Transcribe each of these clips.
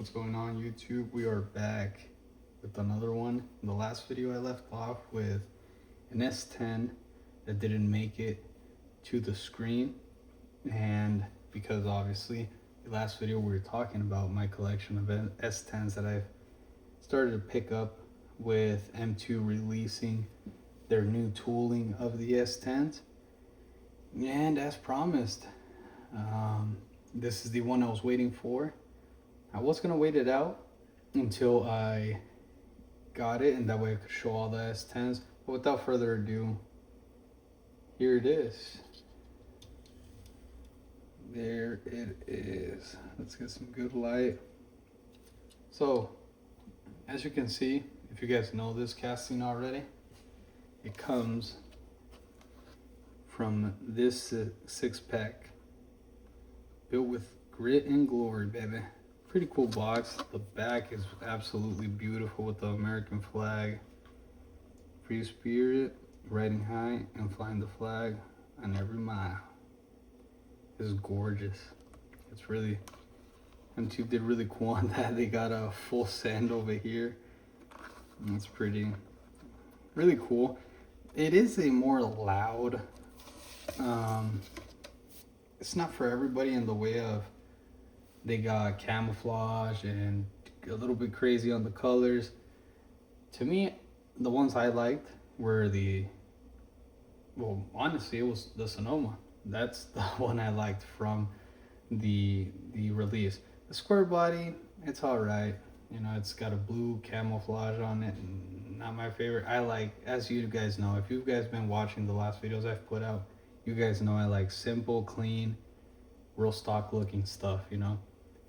What's going on, YouTube? We are back with another one. In the last video I left off with an S10 that didn't make it to the screen, and because obviously the last video we were talking about my collection of S10s that I've started to pick up with M2 releasing their new tooling of the S10s, and as promised, this is the one I was waiting for. I was gonna wait it out until I got it, and that way I could show all the S10s. But without further ado, here it is. There it is. Let's get some good light. So, as you can see, if you guys know this casting already, it comes from this six-pack built with grit and glory, baby. Pretty cool box. The back is absolutely beautiful with the American flag, free spirit, riding high and flying the flag on every mile. This is gorgeous. It's really, M2 did really cool on that. They got a full sand over here. It's really cool. It is a more loud, it's not for everybody in the way of they got camouflage and a little bit crazy on the colors. To me, the ones I liked were well, honestly, it was the Sonoma. That's the one I liked from the release. The square body, it's all right. You know, it's got a blue camouflage on it. Not my favorite. I like, as you guys know, if you guys been watching the last videos I've put out, you guys know I like simple, clean, real stock looking stuff, you know,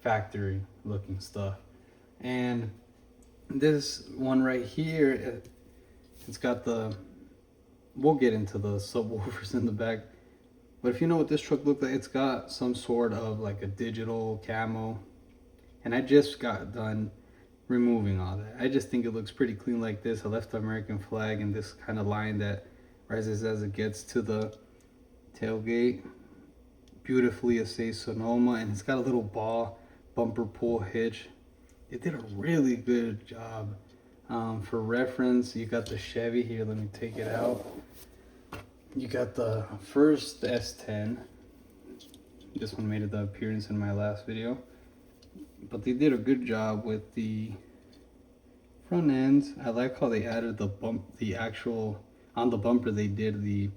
factory looking stuff. And this one right here, it's got we'll get into the subwoofers in the back, but if you know what this truck looked like, it's got some sort of like a digital camo, and I just got done removing all that. I just think it looks pretty clean like this. I left the American flag and this kind of line that rises as it gets to the tailgate. Beautifully S10 Sonoma, and it's got a little ball bumper pull hitch. They did a really good job. For reference, you got the Chevy here. Let me take it out. You got the first S10. This one made the appearance in my last video, but they did a good job with the front ends. I like how they added the actual on the bumper. They did the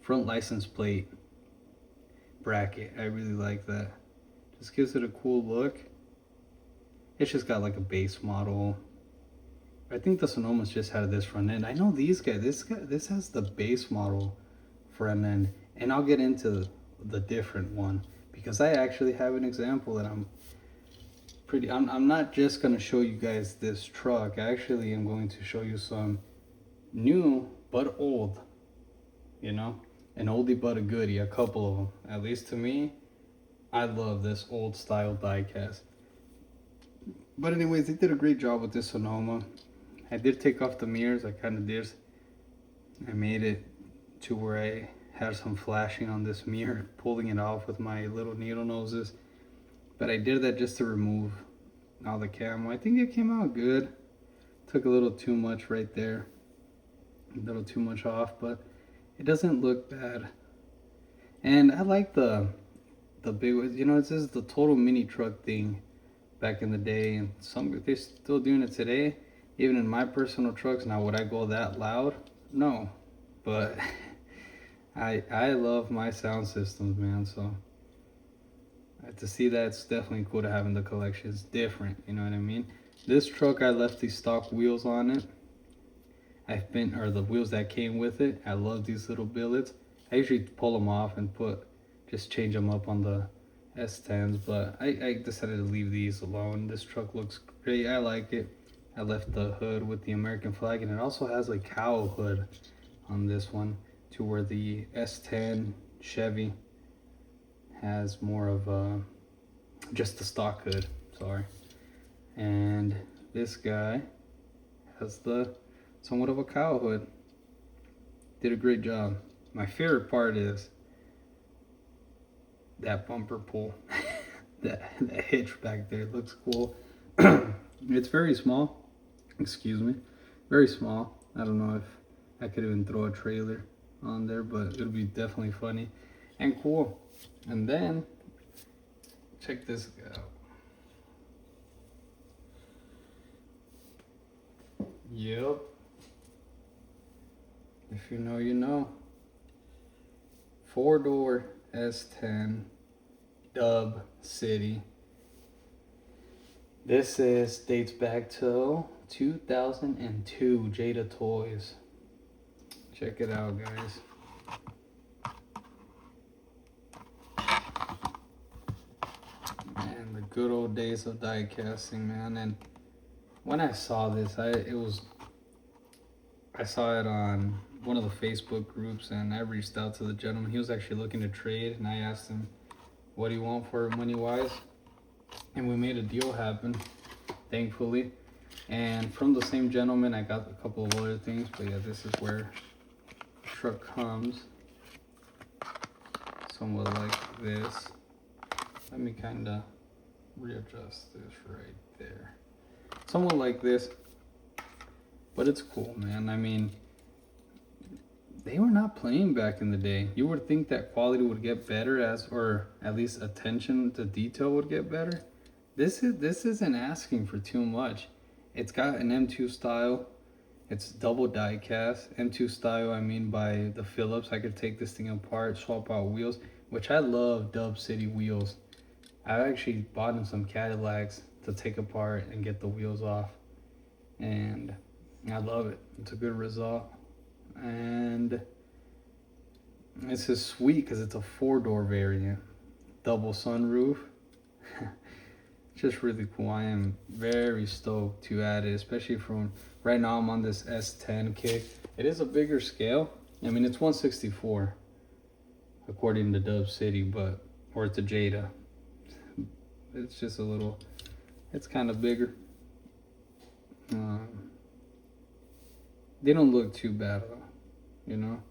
front license plate bracket. I really like that. Just gives it a cool look. It's just got like a base model. I think the Sonoma's just had this front end. I know these guys, this has the base model front end, and I'll get into the different one because I actually have an example that I'm not just gonna show you guys this truck. I actually am going to show you some new but old, you know, an oldie but a goodie, a couple of them. At least to me, I love this old style diecast. But anyways, they did a great job with this Sonoma. I did take off the mirrors. I made it to where I had some flashing on this mirror, pulling it off with my little needle noses. But I did that just to remove all the camo. I think it came out good. Took a little too much right there. A little too much off, but it doesn't look bad. And I like the big, you know, this is the total mini truck thing back in the day, and they're still doing it today, even in my personal trucks. Now, would I go that loud? No, but I love my sound systems, man. So to see that, it's definitely cool to have in the collection. It's different, you know what I mean? This truck, I left these stock wheels on it. Or the wheels that came with it. I love these little billets. I usually pull them off and just change them up on the S10s, but I decided to leave these alone. This truck looks great. I like it. I left the hood with the American flag, and it also has a cowl hood on this one, to where the S10 Chevy has more of just the stock hood, sorry. And this guy has somewhat of a cowl hood. Did a great job. My favorite part is that bumper pull. that hitch back there looks cool. It's very small. Excuse me. Very small. I don't know if I could even throw a trailer on there, but it'll be definitely funny and cool. And then check this out. Yep. If you know, you know. 4-door S10 Dub City. This dates back to 2002 Jada Toys. Check it out, guys. Man, the good old days of die casting, man. And when I saw this, I saw it on one of the Facebook groups, and I reached out to the gentleman. He was actually looking to trade, and I asked him, what do you want for it money-wise? And we made a deal happen, thankfully. And from the same gentleman, I got a couple of other things, but yeah, this is where the truck comes. Somewhat like this. Let me kind of readjust this right there. Somewhat like this, but it's cool, man. I mean, they were not playing back in the day. You would think that quality would get better or at least attention to detail would get better. This isn't asking for too much. It's got an M2 style. It's double die cast. M2 style, I mean by the Phillips. I could take this thing apart, swap out wheels, which I love Dub City wheels. I actually bought in some Cadillacs to take apart and get the wheels off. And I love it. It's a good result. And this is sweet because it's a 4-door variant. Double sunroof. Just really cool. I am very stoked to add it, especially from right now. I'm on this S10 kick. It is a bigger scale. I mean, it's 164 according to Dub City, or to Jada. It's just a little, it's kind of bigger. They don't look too bad though, you know?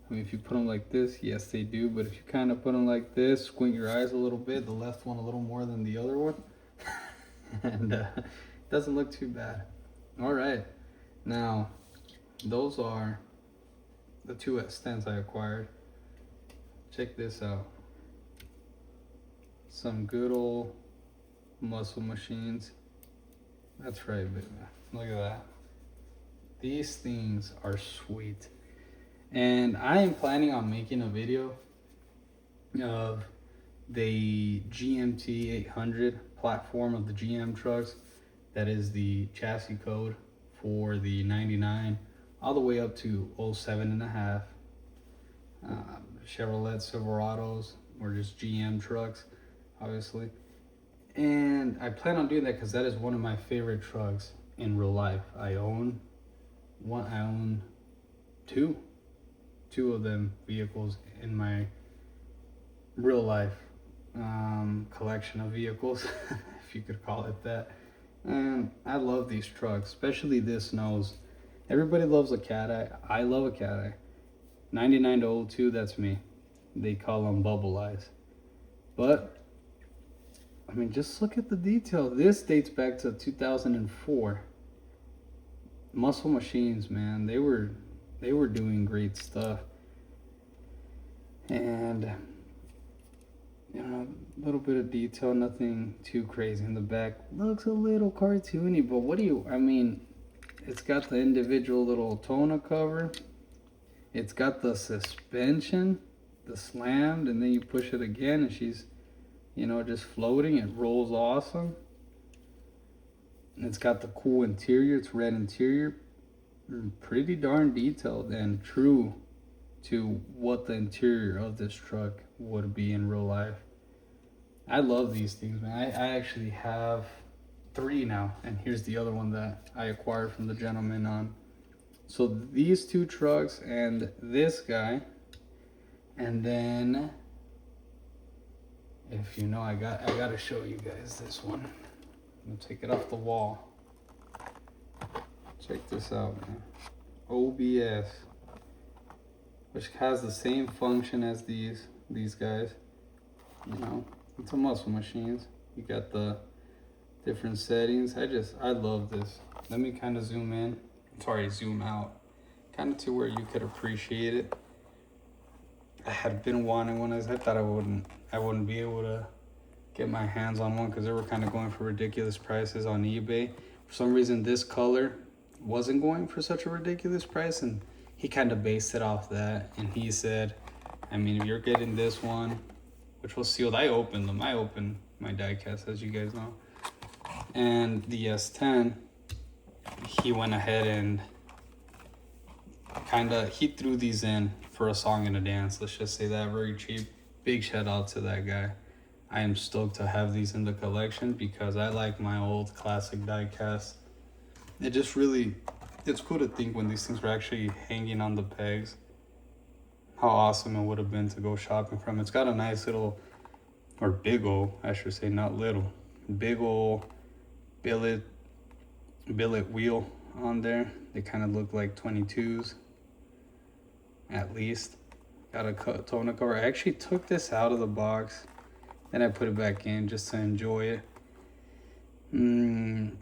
I mean, if you put them like this, yes they do, but if you kind of put them like this, squint your eyes a little bit, the left one a little more than the other one, and it doesn't look too bad. All right, now those are the 2 S10s I acquired. Check this out. Some good old muscle machines. That's right, baby. Look at that. These things are sweet. And I am planning on making a video of the GMT 800 platform of the GM trucks. That is the chassis code for the 99 all the way up to 07.5 Chevrolet Silverados, or just GM trucks, obviously. And I plan on doing that because that is one of my favorite trucks in real life. I own two of them vehicles in my real life collection of vehicles, if you could call it that. And I love these trucks, especially this nose. Everybody loves a cat eye. I love a cat eye. 99 to 02, that's me. They call them bubble eyes. But I mean, just look at the detail. This dates back to 2004. Muscle Machines, man, they were doing great stuff. And you know, a little bit of detail, nothing too crazy in the back. Looks a little cartoony, but I mean, it's got the individual little tonneau cover. It's got the suspension, the slammed, and then you push it again and she's, you know, just floating. It rolls awesome. And it's got the cool interior. It's red interior. Pretty darn detailed and true to what the interior of this truck would be in real life. I love these things, man. I actually have 3 now, and here's the other one that I acquired from the gentleman on. So these 2 trucks and this guy, and then if you know, I gotta show you guys this one. I'm gonna take it off the wall. Check this out, man. OBS, which has the same function as these guys. You know, it's a Muscle Machines. You got the different settings. I love this. Let me kind of zoom in. Sorry, zoom out. Kind of to where you could appreciate it. I had been wanting one. I thought I wouldn't be able to get my hands on one because they were kind of going for ridiculous prices on eBay. For some reason, this color wasn't going for such a ridiculous price, and he kind of based it off that. And he said, I mean, if you're getting this one, which was sealed, I opened them. I opened my diecast, as you guys know. And the S10, he went ahead and he threw these in for a song and a dance. Let's just say that, very cheap. Big shout out to that guy. I am stoked to have these in the collection because I like my old classic diecast. It's cool to think when these things were actually hanging on the pegs, how awesome it would have been to go shopping from. It's got a nice little, or big ol', I should say, not little, big ol' billet wheel on there. They kind of look like 22s, at least. Got a tonneau cover. I actually took this out of the box, then I put it back in just to enjoy it,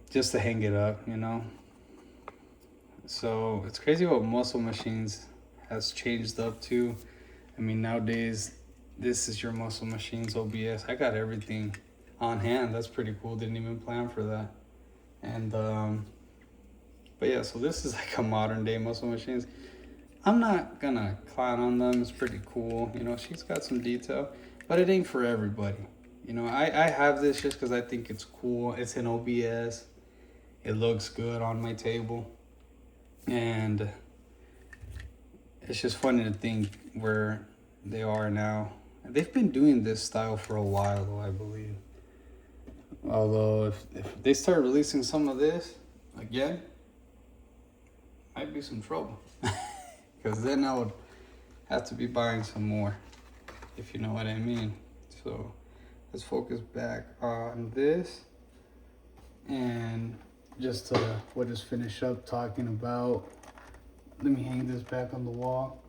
just to hang it up, you know. So it's crazy what Muscle Machines has changed up to. I mean, nowadays, this is your Muscle Machines OBS. I got everything on hand. That's pretty cool. Didn't even plan for that. And but yeah, so this is like a modern day Muscle Machines. I'm not gonna clown on them. It's pretty cool. You know, she's got some detail, but it ain't for everybody. You know, I have this just because I think it's cool. It's an OBS. It looks good on my table. And it's just funny to think where they are now. They've been doing this style for a while, though, I believe. Although, if they start releasing some of this again, might be some trouble. Because then I would have to be buying some more, if you know what I mean. So let's focus back on this. And we'll just finish up talking about, let me hang this back on the wall,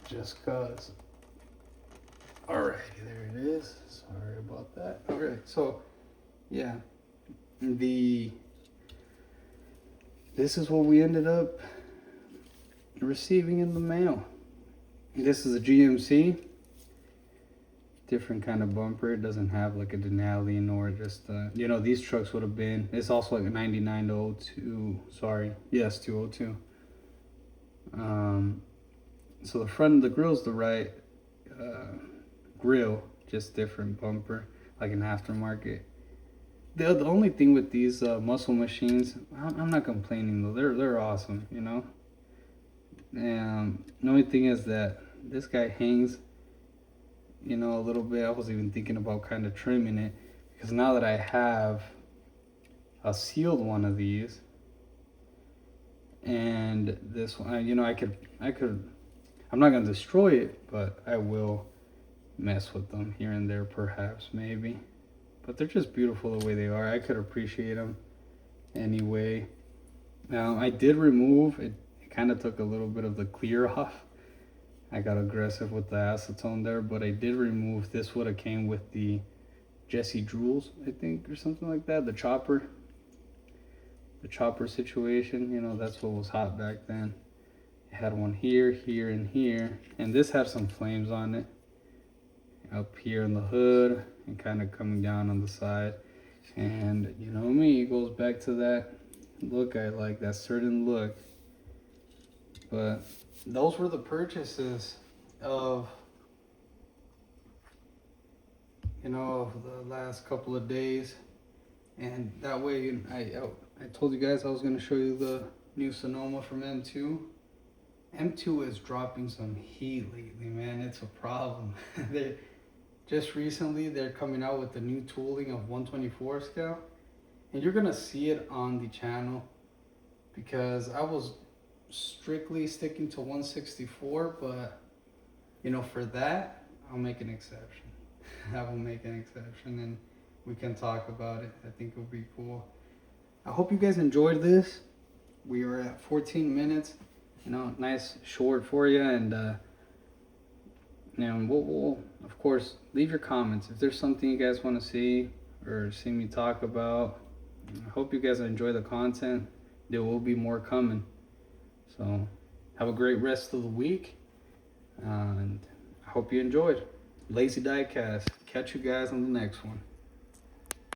just cause. Alrighty, there it is. Sorry about that. Alright, so yeah, this is what we ended up receiving in the mail. This is a GMC, different kind of bumper. It doesn't have like a Denali nor just you know, these trucks would have been, it's also like a 99 to 02, sorry, yes, 202. So the front of the grill's the right grill, just different bumper, like an aftermarket. The only thing with these Muscle Machines, I'm not complaining though, they're awesome, you know. And the only thing is that this guy hangs, you know, a little bit. I was even thinking about kind of trimming it, because now that I have a sealed one of these, and this one, you know, I could, I'm not gonna destroy it, but I will mess with them here and there, perhaps, maybe. But they're just beautiful the way they are. I could appreciate them anyway. Now I did remove it. It kind of took a little bit of the clear off. I got aggressive with the acetone there, but I did remove, this would have came with the Jesse Drools, I think, or something like that. The chopper situation, you know, that's what was hot back then. It had one here, here, and here, and this had some flames on it. Up here in the hood, and kind of coming down on the side. And you know me, it goes back to that look I like, that certain look. But those were the purchases of, you know, of the last couple of days. And that way, I told you guys I was going to show you the new Sonoma from M2. M2 is dropping some heat lately, man. It's a problem. Just recently, they're coming out with the new tooling of 124 scale. And you're going to see it on the channel, because I was strictly sticking to 164, but you know, for that I'll make an exception. I will make an exception, and we can talk about it. I think it'll be cool. I hope you guys enjoyed this. We are at 14 minutes, you know, nice short for you. And we'll of course leave your comments if there's something you guys want to see or see me talk about. I hope you guys enjoy the content. There will be more coming. So have a great rest of the week, and I hope you enjoyed. Lazy Diecast. Catch you guys on the next one.